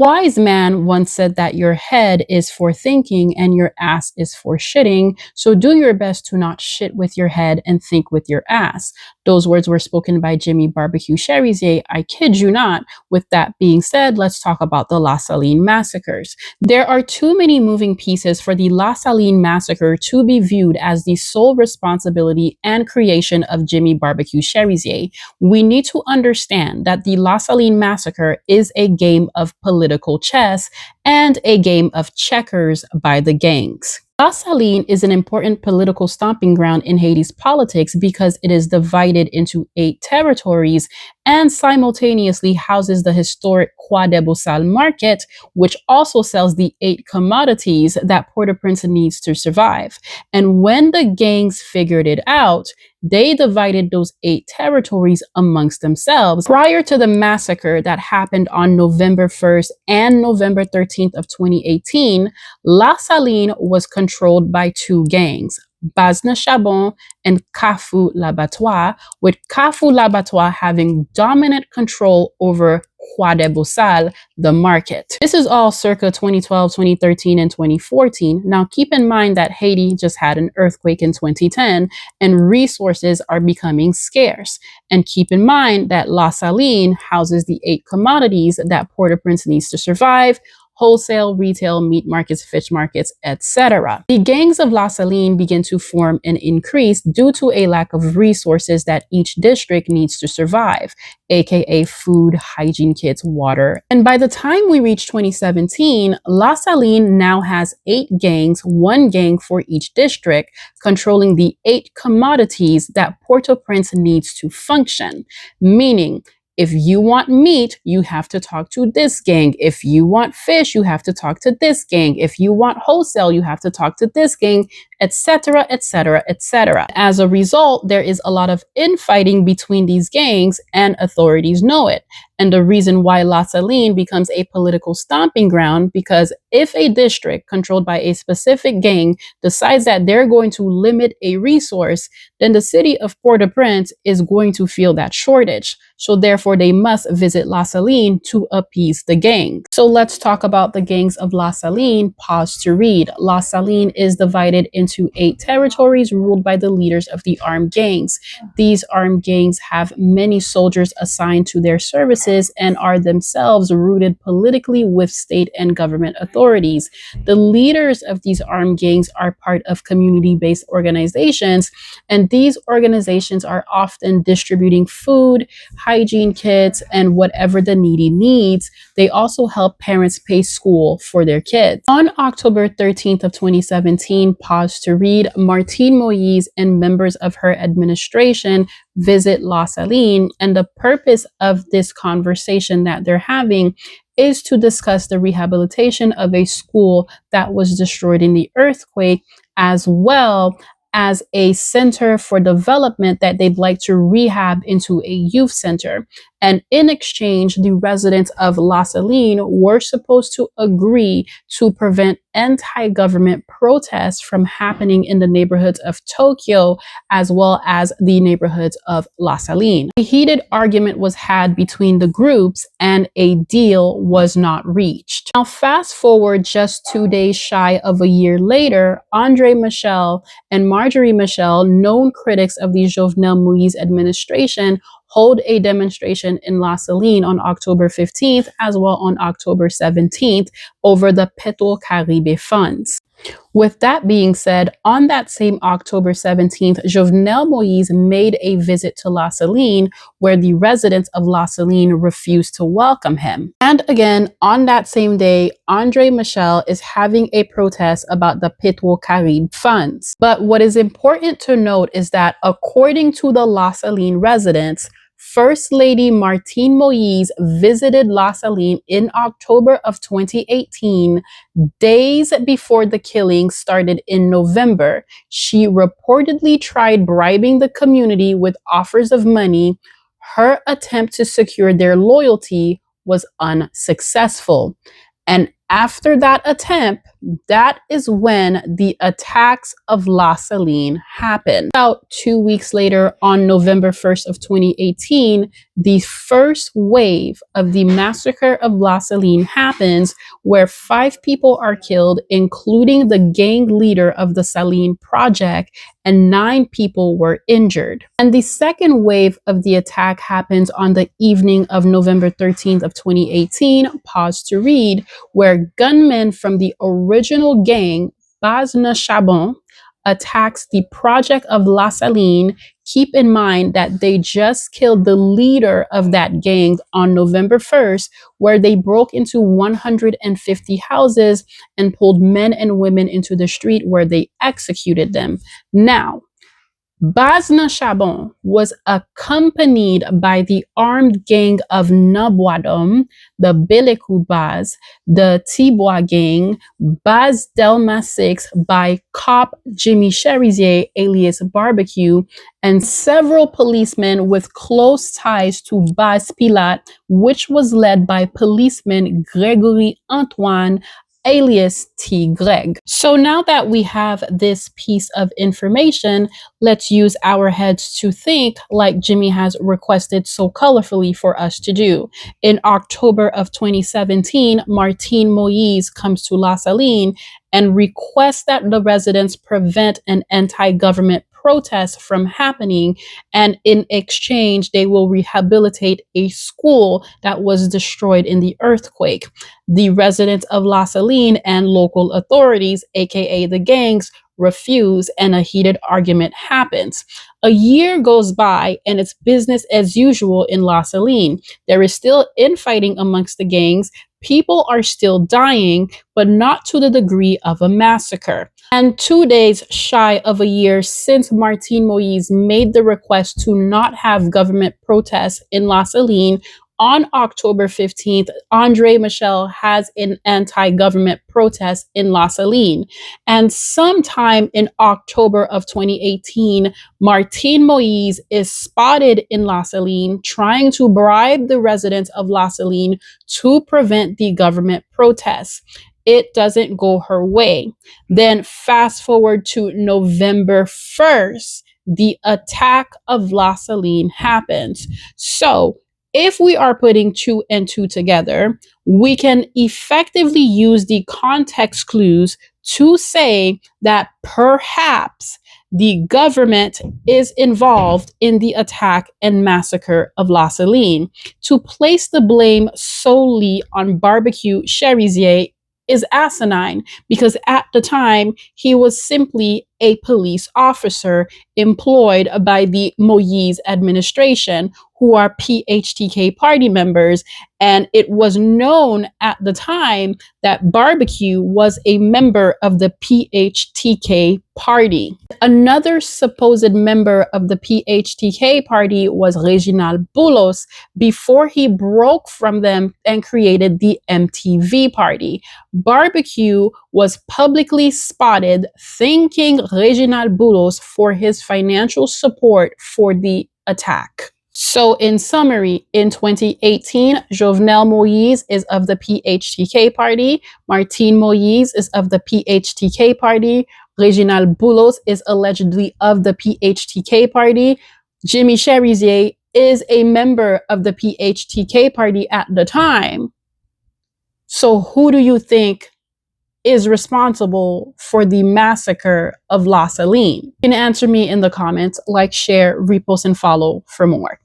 Wise man once said that your head is for thinking and your ass is for shitting. So do your best to not shit with your head and think with your ass. Those words were spoken by Jimmy Barbecue Cherizier. I kid you not. With that being said, let's talk about the La Saline massacres. There are too many moving pieces for the La Saline massacre to be viewed as the sole responsibility and creation of Jimmy Barbecue Cherizier. We need to understand that the La Saline massacre is a game of political chess and a game of checkers by the gangs. La Saline is an important political stomping ground in Haiti's politics because it is divided into 8 territories and simultaneously houses the historic Croix des Boussales market, which also sells the 8 commodities that Port-au-Prince needs to survive. And when the gangs figured it out, they divided those 8 territories amongst themselves. Prior to the massacre that happened on November 1st and November 13th of 2018, La Saline was controlled by 2 gangs, Bazna Chabon and Kafou Labattoir, with Kafou Labattoir having dominant control over Croix des Boussales, the market. This is all circa 2012, 2013, and 2014. Now keep in mind that Haiti just had an earthquake in 2010 and resources are becoming scarce. And keep in mind that La Saline houses the 8 commodities that Port-au-Prince needs to survive: wholesale, retail, meat markets, fish markets, etc. The gangs of La Saline begin to form and increase due to a lack of resources that each district needs to survive, aka food, hygiene kits, water. And by the time we reach 2017, La Saline now has 8 gangs, 1 gang for each district, controlling the 8 commodities that Port-au-Prince needs to function, meaning if you want meat, you have to talk to this gang. If you want fish, you have to talk to this gang. If you want wholesale, you have to talk to this gang, etc., etc., etc. As a result, there is a lot of infighting between these gangs and authorities know it. And the reason why La Saline becomes a political stomping ground, because if a district controlled by a specific gang decides that they're going to limit a resource, then the city of Port-au-Prince is going to feel that shortage. So therefore, they must visit La Saline to appease the gang. So let's talk about the gangs of La Saline. Pause to read. La Saline is divided into 8 territories ruled by the leaders of the armed gangs. These armed gangs have many soldiers assigned to their services and are themselves rooted politically with state and government authorities. The leaders of these armed gangs are part of community-based organizations, and these organizations are often distributing food, hygiene kits, and whatever the needy needs. They also help parents pay school for their kids. On October 13th of 2017, pause to read, Martine Moïse and members of her administration visit La Saline, and the purpose of this conversation that they're having is to discuss the rehabilitation of a school that was destroyed in the earthquake, as well as a center for development that they'd like to rehab into a youth center. And in exchange, the residents of La Saline were supposed to agree to prevent anti-government protests from happening in the neighborhoods of Tokyo, as well as the neighborhoods of La Saline. A heated argument was had between the groups and a deal was not reached. Now, fast forward just 2 days shy of a year later, Andre Michel and Marjorie Michel, known critics of the Jovenel Moïse administration, hold a demonstration in La Saline on October 15th, as well on October 17th, over the Petro-Caribe funds. With that being said, on that same October 17th, Jovenel Moïse made a visit to La Saline, where the residents of La Saline refused to welcome him. And again, on that same day, Andre Michel is having a protest about the Petro-Caribe funds. But what is important to note is that according to the La Saline residents, First Lady Martine Moïse visited La Saline in October of 2018, days before the killing started in November. She reportedly tried bribing the community with offers of money. Her attempt to secure their loyalty was unsuccessful. And After that attempt, that is when the attacks of La Saline happened. About 2 weeks later, on November 1st of 2018, the first wave of the massacre of La Saline happens, where 5 people are killed, including the gang leader of the Saline project, and 9 people were injured. And the second wave of the attack happens on the evening of November 13th of 2018, pause to read, where gunmen from the original gang, Bazna Chabon, attacks the project of La Saline. Keep in mind that they just killed the leader of that gang on November 1st, where they broke into 150 houses and pulled men and women into the street where they executed them. Now, Bazna Chabon was accompanied by the armed gang of Naboadom, the Belekou Baz, the Tibois gang, Baz Delma 6 by cop Jimmy Cherizier alias Barbecue, and several policemen with close ties to Baz Pilat, which was led by policeman Gregory Antoine alias T. Greg. So now that we have this piece of information, let's use our heads to think like Jimmy has requested so colorfully for us to do. In October of 2017, Martine Moïse comes to La Saline and requests that the residents prevent an anti-government protest from happening, and in exchange they will rehabilitate a school that was destroyed in the earthquake. The residents of La Saline and local authorities, aka the gangs, refuse, and a heated argument happens. A year goes by and it's business as usual in La Saline. There is still infighting amongst the gangs. People are still dying, but not to the degree of a massacre. And 2 days shy of a year since Martine Moïse made the request to not have government protests in La Saline, on October 15th, Andre Michel has an anti-government protest in La Saline. And sometime in October of 2018, Martine Moïse is spotted in La Saline trying to bribe the residents of La Saline to prevent the government protests. It doesn't go her way. Then fast forward to November 1st, the attack of La Saline happens. So if we are putting 2 and 2 together, we can effectively use the context clues to say that perhaps the government is involved in the attack and massacre of La Saline. To place the blame solely on Barbecue Cherizier is asinine, because at the time he was simply a police officer employed by the Moïse administration, who are PHTK party members, and it was known at the time that Barbecue was a member of the PHTK party. Another supposed member of the PHTK party was Reginald Boulos before he broke from them and created the MTV party. Barbecue was publicly spotted thanking Reginald Boulos for his financial support for the attack. So in summary, in 2018, Jovenel Moïse is of the PHTK party, Martine Moïse is of the PHTK party, Reginald Boulos is allegedly of the PHTK party, Jimmy Cherizier is a member of the PHTK party at the time. So who do you think is responsible for the massacre of La Saline? You can answer me in the comments, like, share, repost, and follow for more.